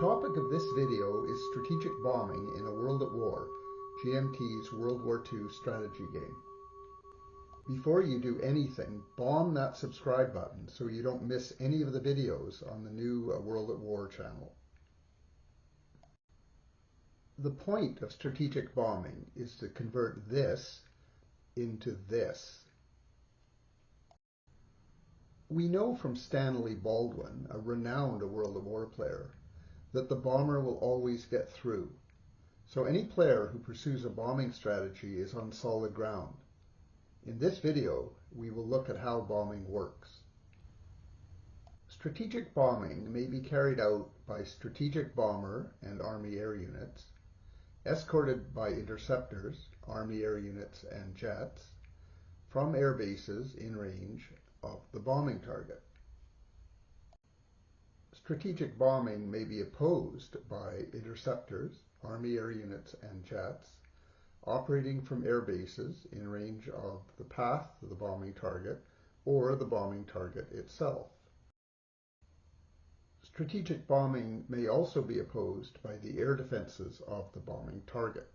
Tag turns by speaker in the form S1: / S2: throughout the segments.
S1: topic of this video is strategic bombing in a world at war, GMT's World War II strategy game. Before you do anything, bomb that subscribe button so you don't miss any of the videos on the new World at War channel. The point of strategic bombing is to convert this into this. We know from Stanley Baldwin, a renowned World at War player, that the bomber will always get through. So any player who pursues a bombing strategy is on solid ground. In this video, we will look at how bombing works. Strategic bombing may be carried out by strategic bomber and Army air units, escorted by interceptors, Army air units and jets, from air bases in range of the bombing target. Strategic bombing may be opposed by interceptors, Army air units and jets, operating from air bases in range of the path of the bombing target or the bombing target itself. Strategic bombing may also be opposed by the air defenses of the bombing target.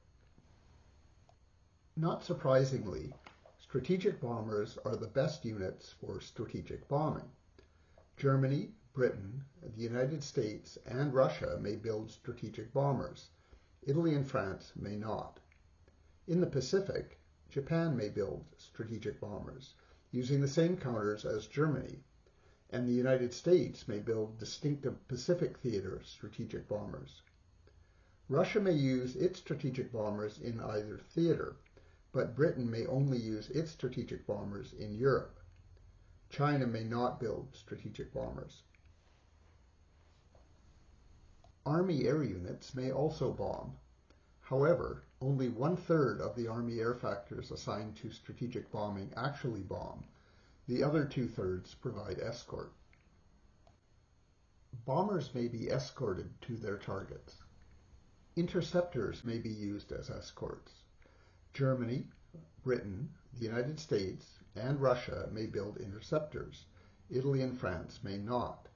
S1: Not surprisingly, strategic bombers are the best units for strategic bombing. Germany, Britain, the United States, and Russia may build strategic bombers. Italy and France may not. In the Pacific, Japan may build strategic bombers, using the same counters as Germany, and the United States may build distinctive Pacific theater strategic bombers. Russia may use its strategic bombers in either theater, but Britain may only use its strategic bombers in Europe. China may not build strategic bombers. Army air units may also bomb. However, only 1/3 of the Army air factors assigned to strategic bombing actually bomb. The other 2/3 provide escort. Bombers may be escorted to their targets. Interceptors may be used as escorts. Germany, Britain, the United States, and Russia may build interceptors. Italy and France may not.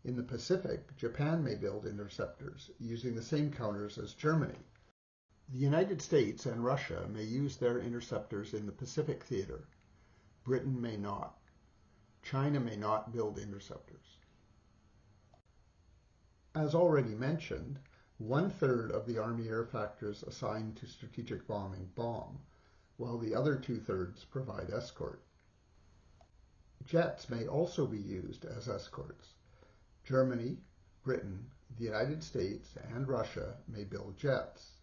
S1: In the Pacific, Japan may build interceptors, using the same counters as Germany. The United States and Russia may use their interceptors in the Pacific theater. Britain may not. China may not build interceptors. As already mentioned, 1/3 of the Army air factors assigned to strategic bombing bomb, while the other 2/3 provide escort. Jets may also be used as escorts. Germany, Britain, the United States, and Russia may build jets.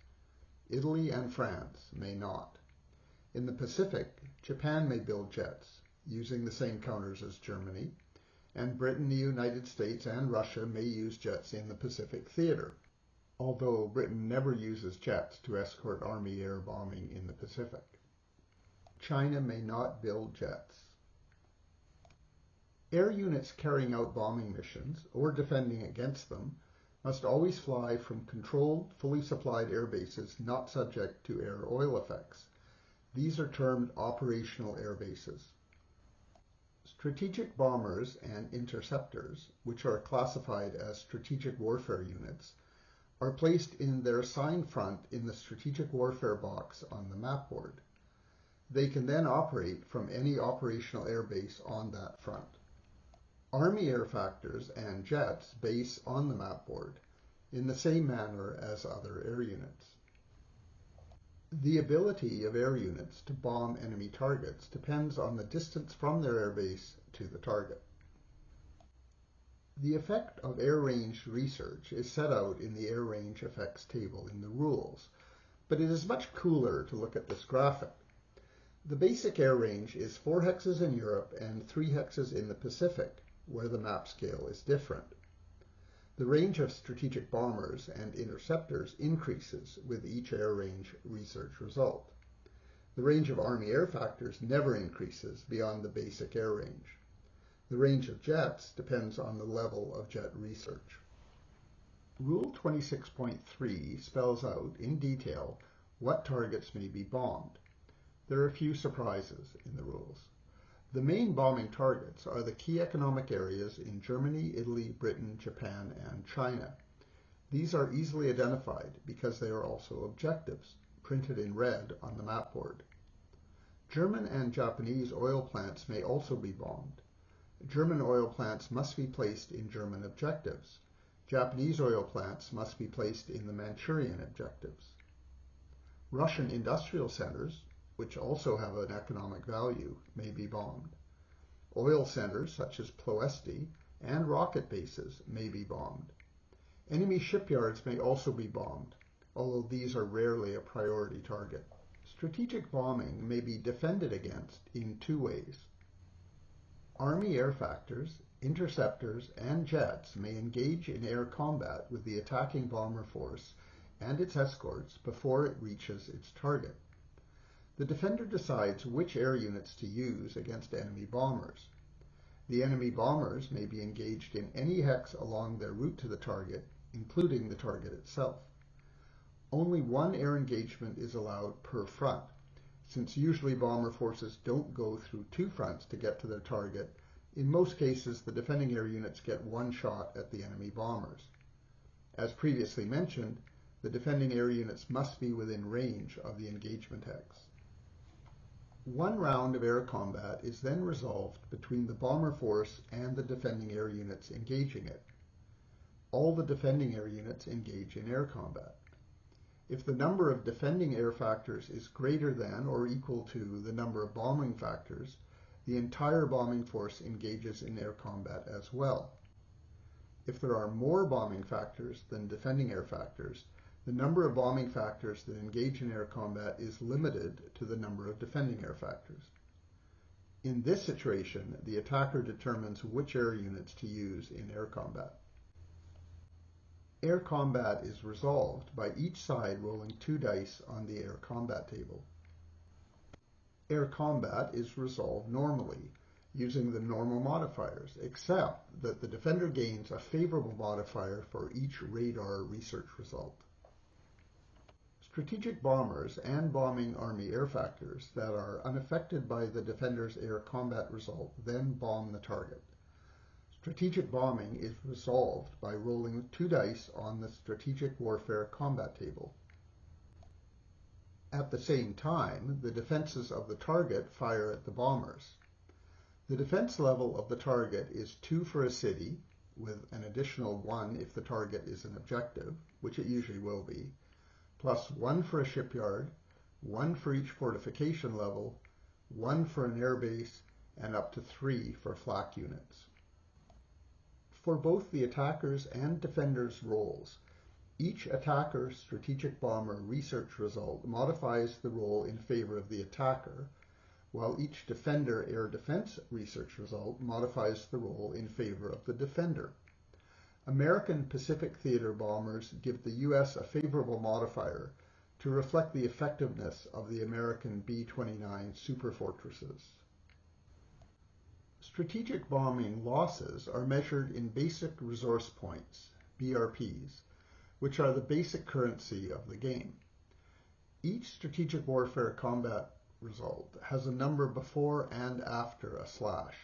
S1: Italy and France may not. In the Pacific, Japan may build jets, using the same counters as Germany, and Britain, the United States, and Russia may use jets in the Pacific theater, although Britain never uses jets to escort Army air bombing in the Pacific. China may not build jets. Air units carrying out bombing missions, or defending against them, must always fly from controlled, fully supplied air bases not subject to air-oil effects. These are termed operational air bases. Strategic bombers and interceptors, which are classified as strategic warfare units, are placed in their assigned front in the strategic warfare box on the map board. They can then operate from any operational air base on that front. Army air factors and jets base on the map board in the same manner as other air units. The ability of air units to bomb enemy targets depends on the distance from their air base to the target. The effect of air range research is set out in the air range effects table in the rules, but it is much cooler to look at this graphic. The basic air range is 4 hexes in Europe and 3 hexes in the Pacific, where the map scale is different. The range of strategic bombers and interceptors increases with each air range research result. The range of Army air factors never increases beyond the basic air range. The range of jets depends on the level of jet research. Rule 26.3 spells out in detail what targets may be bombed. There are a few surprises in the rules. The main bombing targets are the key economic areas in Germany, Italy, Britain, Japan, and China. These are easily identified because they are also objectives, printed in red on the map board. German and Japanese oil plants may also be bombed. German oil plants must be placed in German objectives. Japanese oil plants must be placed in the Manchurian objectives. Russian industrial centers, which also have an economic value, may be bombed. Oil centers such as Ploesti and rocket bases may be bombed. Enemy shipyards may also be bombed, although these are rarely a priority target. Strategic bombing may be defended against in two ways. Army air factors, interceptors, and jets may engage in air combat with the attacking bomber force and its escorts before it reaches its target. The defender decides which air units to use against enemy bombers. The enemy bombers may be engaged in any hex along their route to the target, including the target itself. Only one air engagement is allowed per front, since usually bomber forces don't go through two fronts to get to their target. In most cases, the defending air units get one shot at the enemy bombers. As previously mentioned, the defending air units must be within range of the engagement hex. One round of air combat is then resolved between the bomber force and the defending air units engaging it. All the defending air units engage in air combat. If the number of defending air factors is greater than or equal to the number of bombing factors, the entire bombing force engages in air combat as well. If there are more bombing factors than defending air factors, the number of bombing factors that engage in air combat is limited to the number of defending air factors. In this situation, the attacker determines which air units to use in air combat. Air combat is resolved by each side rolling 2 dice on the air combat table. Air combat is resolved normally, using the normal modifiers, except that the defender gains a favorable modifier for each radar research result. Strategic bombers and bombing army air factors that are unaffected by the defender's air combat result then bomb the target. Strategic bombing is resolved by rolling 2 dice on the strategic warfare combat table. At the same time, the defenses of the target fire at the bombers. The defense level of the target is 2 for a city, with an additional 1 if the target is an objective, which it usually will be, plus 1 for a shipyard, 1 for each fortification level, 1 for an airbase, and up to 3 for flak units. For both the attackers' and defenders' roles, each attacker's strategic bomber research result modifies the roll in favor of the attacker, while each defender air defense research result modifies the roll in favor of the defender. American Pacific Theater bombers give the U.S. a favorable modifier to reflect the effectiveness of the American B-29 superfortresses. Strategic bombing losses are measured in basic resource points, BRPs, which are the basic currency of the game. Each strategic warfare combat result has a number before and after a slash.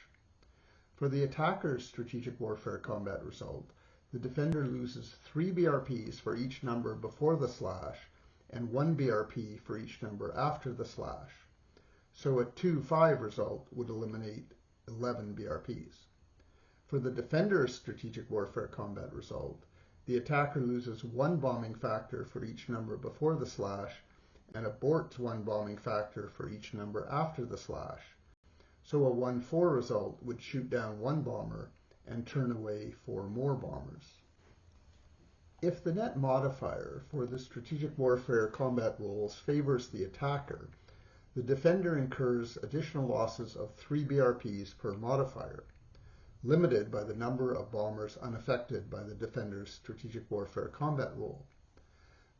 S1: For the attacker's strategic warfare combat result, the defender loses 3 BRPs for each number before the slash and 1 BRP for each number after the slash. So a 2-5 result would eliminate 11 BRPs. For the defender's strategic warfare combat result, the attacker loses 1 bombing factor for each number before the slash and aborts 1 bombing factor for each number after the slash. So a 1-4 result would shoot down 1 bomber and turn away 4 more bombers. If the net modifier for the strategic warfare combat rolls favors the attacker, the defender incurs additional losses of 3 BRPs per modifier, limited by the number of bombers unaffected by the defender's strategic warfare combat roll.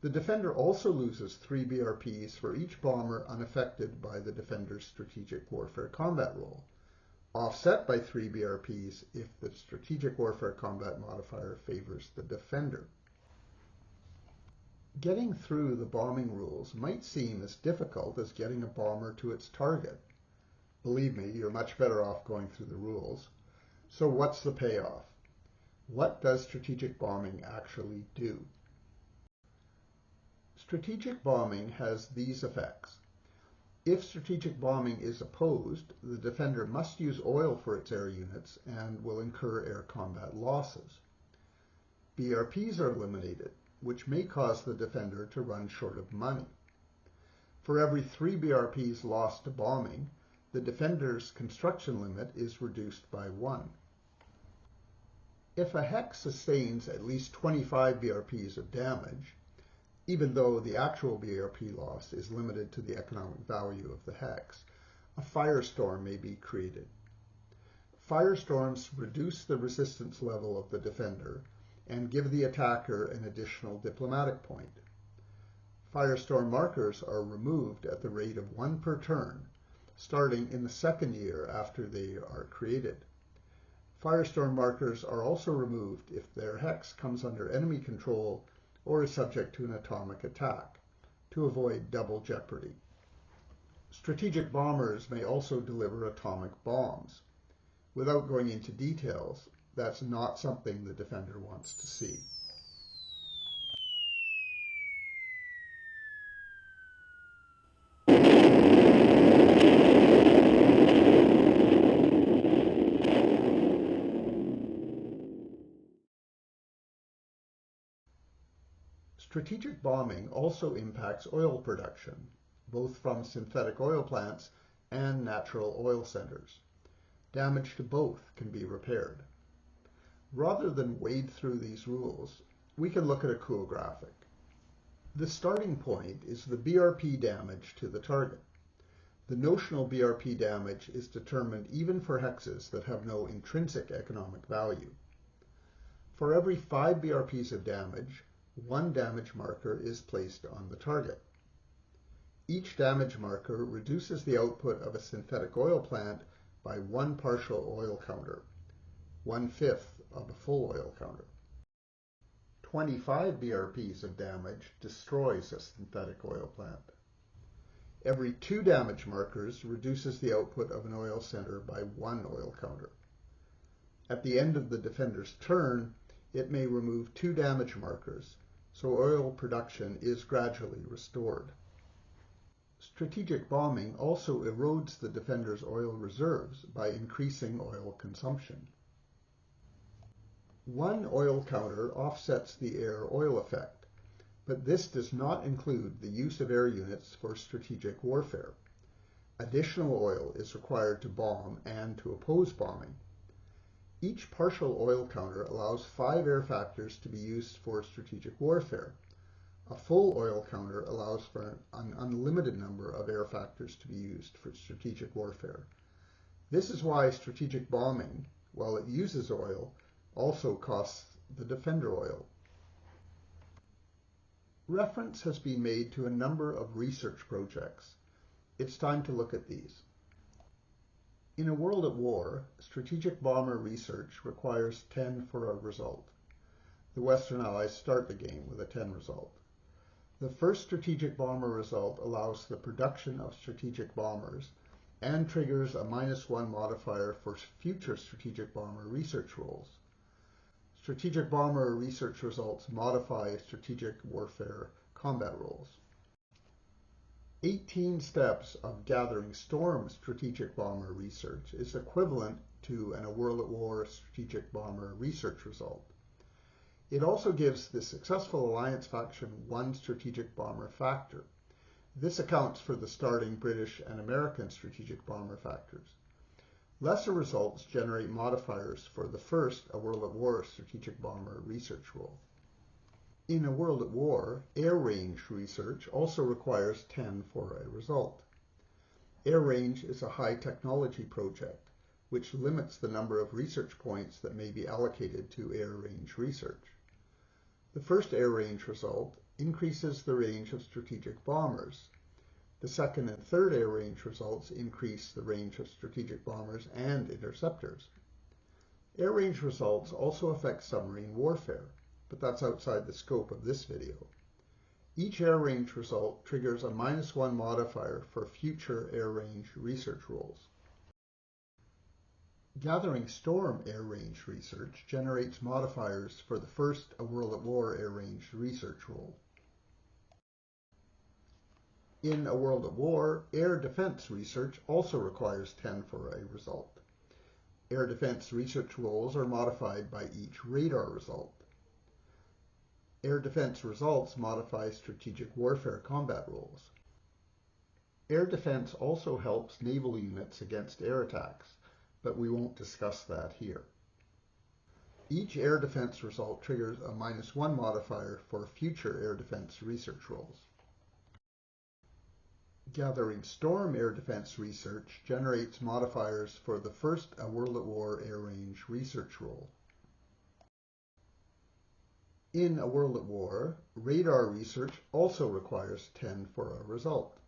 S1: The defender also loses 3 BRPs for each bomber unaffected by the defender's strategic warfare combat roll, offset by 3 BRPs if the strategic warfare combat modifier favors the defender. Getting through the bombing rules might seem as difficult as getting a bomber to its target. Believe me, you're much better off going through the rules. So what's the payoff? What does strategic bombing actually do? Strategic bombing has these effects. If strategic bombing is opposed, the defender must use oil for its air units and will incur air combat losses. BRPs are eliminated, which may cause the defender to run short of money. For every 3 BRPs lost to bombing, the defender's construction limit is reduced by 1. If a hex sustains at least 25 BRPs of damage, even though the actual BRP loss is limited to the economic value of the hex, a firestorm may be created. Firestorms reduce the resistance level of the defender and give the attacker an additional diplomatic point. Firestorm markers are removed at the rate of 1 per turn, starting in the 2nd year after they are created. Firestorm markers are also removed if their hex comes under enemy control or is subject to an atomic attack, to avoid double jeopardy. Strategic bombers may also deliver atomic bombs. Without going into details, that's not something the defender wants to see. Strategic bombing also impacts oil production, both from synthetic oil plants and natural oil centers. Damage to both can be repaired. Rather than wade through these rules, we can look at a cool graphic. The starting point is the BRP damage to the target. The notional BRP damage is determined even for hexes that have no intrinsic economic value. For every 5 BRPs of damage, 1 damage marker is placed on the target. Each damage marker reduces the output of a synthetic oil plant by 1 partial oil counter, 1/5 of a full oil counter. 25 BRPs of damage destroys a synthetic oil plant. Every 2 damage markers reduces the output of an oil center by 1 oil counter. At the end of the defender's turn, it may remove 2 damage markers, so oil production is gradually restored. Strategic bombing also erodes the defender's oil reserves by increasing oil consumption. 1 oil counter offsets the air oil effect, but this does not include the use of air units for strategic warfare. Additional oil is required to bomb and to oppose bombing. Each partial oil counter allows 5 air factors to be used for strategic warfare. A full oil counter allows for an unlimited number of air factors to be used for strategic warfare. This is why strategic bombing, while it uses oil, also costs the defender oil. Reference has been made to a number of research projects. It's time to look at these. In a world at war, strategic bomber research requires 10 for a result. The Western Allies start the game with a 10 result. The first strategic bomber result allows the production of strategic bombers and triggers a -1 modifier for future strategic bomber research roles. Strategic bomber research results modify strategic warfare combat roles. 18 steps of gathering storm strategic bomber research is equivalent to an A World at War strategic bomber research result. It also gives the successful alliance faction 1 strategic bomber factor. This accounts for the starting British and American strategic bomber factors. Lesser results generate modifiers for the first A World at War strategic bomber research role. In A World at War, air range research also requires 10 for a result. Air range is a high technology project, which limits the number of research points that may be allocated to air range research. The first air range result increases the range of strategic bombers. The second and third air range results increase the range of strategic bombers and interceptors. Air range results also affect submarine warfare, but that's outside the scope of this video. Each air range result triggers a -1 modifier for future air range research roles. Gathering Storm Air Range Research generates modifiers for the first A World at War Air Range research role. In A World at War, air defense research also requires 10 for a result. Air defense research roles are modified by each radar result. Air defense results modify strategic warfare combat roles. Air defense also helps naval units against air attacks, but we won't discuss that here. Each air defense result triggers a -1 modifier for future air defense research roles. Gathering Storm Air Defense Research generates modifiers for the first A World at War Air Range research role. In A World at War, radar research also requires 10 for a result.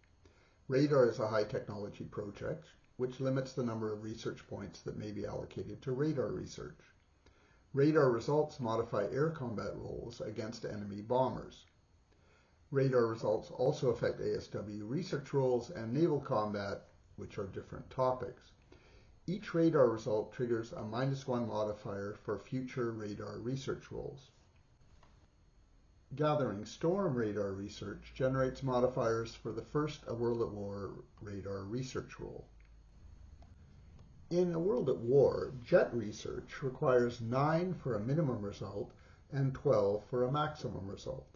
S1: Radar is a high technology project which limits the number of research points that may be allocated to radar research. Radar results modify air combat roles against enemy bombers. Radar results also affect ASW research roles and naval combat, which are different topics. Each radar result triggers a -1 modifier for future radar research roles. Gathering Storm Radar Research generates modifiers for the first A World at War radar research role. In A World at War, jet research requires 9 for a minimum result and 12 for a maximum result.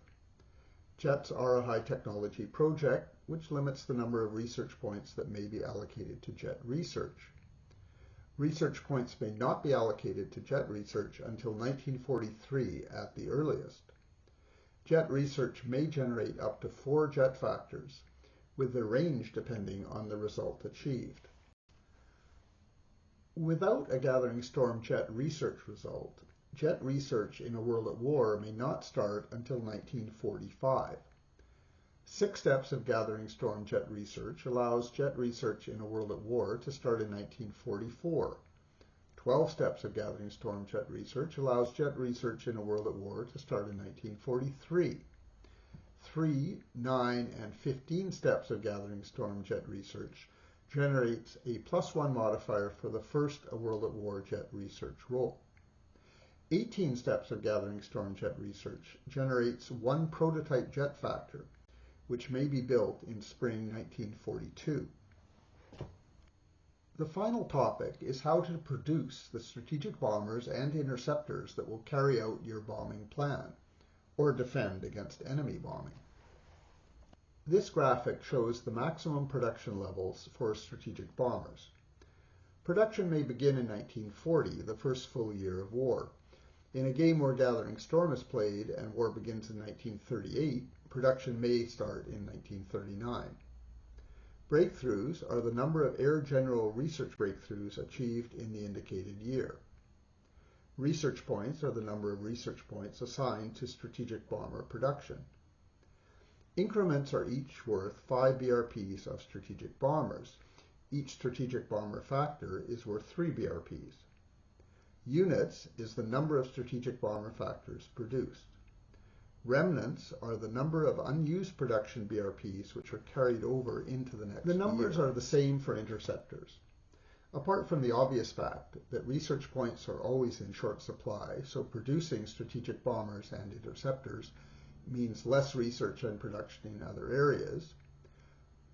S1: Jets are a high technology project which limits the number of research points that may be allocated to jet research. Research points may not be allocated to jet research until 1943 at the earliest. Jet research may generate up to 4 jet factors, with the range depending on the result achieved. Without a Gathering Storm jet research result, jet research in A World at War may not start until 1945. 6 steps of Gathering Storm jet research allows jet research in A World at War to start in 1944. 12 steps of Gathering Storm jet research allows jet research in A World at War to start in 1943. 3, 9, and 15 steps of Gathering Storm jet research generates a +1 modifier for the first A World at War jet research role. 18 steps of Gathering Storm jet research generates 1 prototype jet factor, which may be built in spring 1942. The final topic is how to produce the strategic bombers and interceptors that will carry out your bombing plan, or defend against enemy bombing. This graphic shows the maximum production levels for strategic bombers. Production may begin in 1940, the first full year of war. In a game where Gathering Storm is played and war begins in 1938, production may start in 1939. Breakthroughs are the number of air general research breakthroughs achieved in the indicated year. Research points are the number of research points assigned to strategic bomber production. Increments are each worth 5 BRPs of strategic bombers. Each strategic bomber factor is worth 3 BRPs. Units is the number of strategic bomber factors produced. Remnants are the number of unused production BRPs which are carried over into the next year. The numbers are the same for interceptors. Apart from the obvious fact that research points are always in short supply, so producing strategic bombers and interceptors means less research and production in other areas,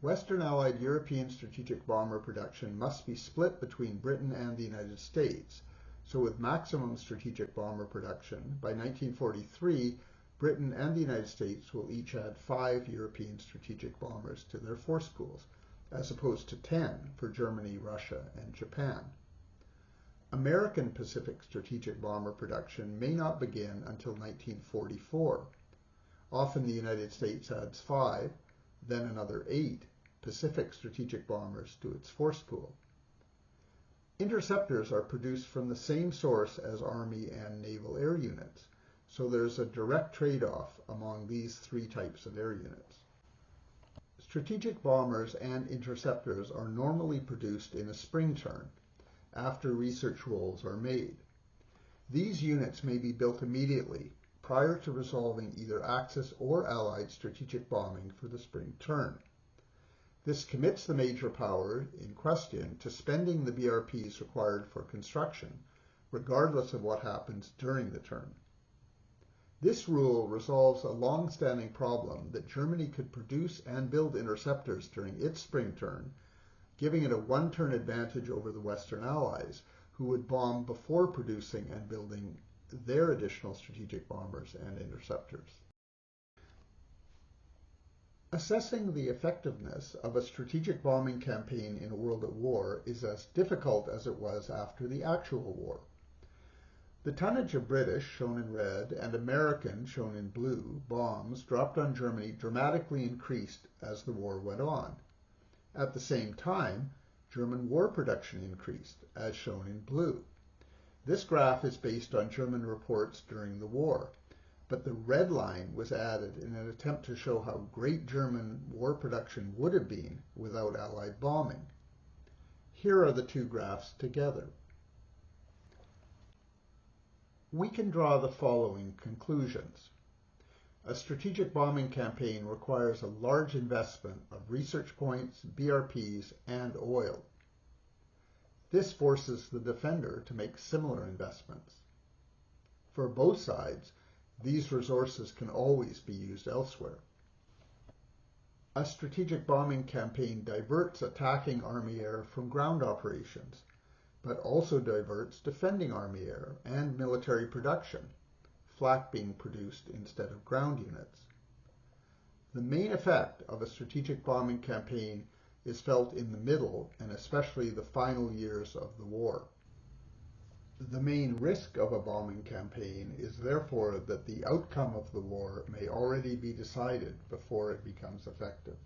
S1: Western Allied European strategic bomber production must be split between Britain and the United States. So with maximum strategic bomber production, by 1943, Britain and the United States will each add 5 European strategic bombers to their force pools, as opposed to 10 for Germany, Russia, and Japan. American Pacific strategic bomber production may not begin until 1944. Often the United States adds 5, then another 8 Pacific strategic bombers to its force pool. Interceptors are produced from the same source as Army and Naval air units, so there's a direct trade-off among these 3 types of air units. Strategic bombers and interceptors are normally produced in a spring turn, after research roles are made. These units may be built immediately, prior to resolving either Axis or Allied strategic bombing for the spring turn. This commits the major power in question to spending the BRPs required for construction, regardless of what happens during the turn. This rule resolves a long-standing problem that Germany could produce and build interceptors during its spring turn, giving it a one-turn advantage over the Western Allies, who would bomb before producing and building their additional strategic bombers and interceptors. Assessing the effectiveness of a strategic bombing campaign in a world at war is as difficult as it was after the actual war. The tonnage of British, shown in red, and American, shown in blue, bombs dropped on Germany dramatically increased as the war went on. At the same time, German war production increased, as shown in blue. This graph is based on German reports during the war, but the red line was added in an attempt to show how great German war production would have been without Allied bombing. Here are the two graphs together. We can draw the following conclusions. A strategic bombing campaign requires a large investment of research points, BRPs, and oil. This forces the defender to make similar investments. For both sides, these resources can always be used elsewhere. A strategic bombing campaign diverts attacking Army air from ground operations, but also diverts defending Army air and military production, flak being produced instead of ground units. The main effect of a strategic bombing campaign is felt in the middle and especially the final years of the war. The main risk of a bombing campaign is therefore that the outcome of the war may already be decided before it becomes effective.